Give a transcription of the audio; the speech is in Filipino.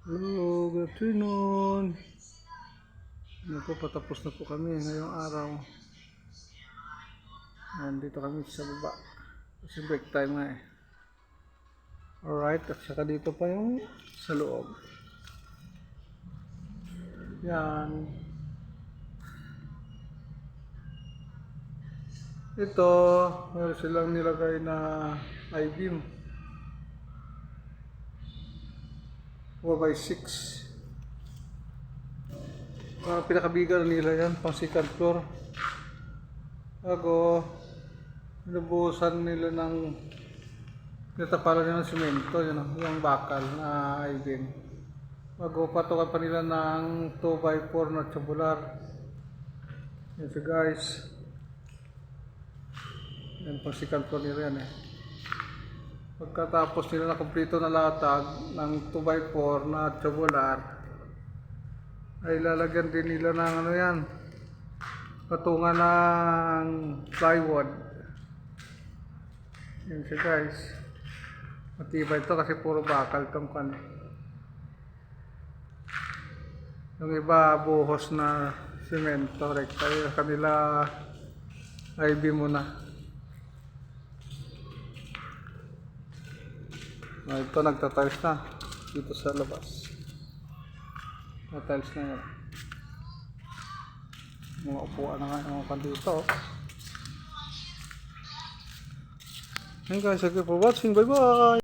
Hello, good afternoon. Patapos na po kami ngayong araw. Nandito kami sa baba. Kasi break time nga eh. Alright, at saka dito pa yung sa loob. Yan. Ito, meron silang nilagay na I-beam. 4x6. Pinakabigal nila yan, pang second floor. Bago, nilubusan nila ng natapalan nila ng simento, yun yung bakal na I-beam. Bago patukan pa nila ng 2x4 na tubular. Yan siya guys. Yan pang second floor nila yan eh. Pagkatapos nila na kumpleto na latag ng 2x4 na tubular, ay lalagyan din nila ng ano yan, patungan ng plywood. Yan siya guys. Matibay ito kasi puro bakal itong kan. Yung iba buhos na simento, kaya kanila I-beam muna. Ito nagtatiles na dito sa labas. Nagtatiles na yun. Mga upuan na nga yung mga dito. Thank you guys for watching. Bye bye!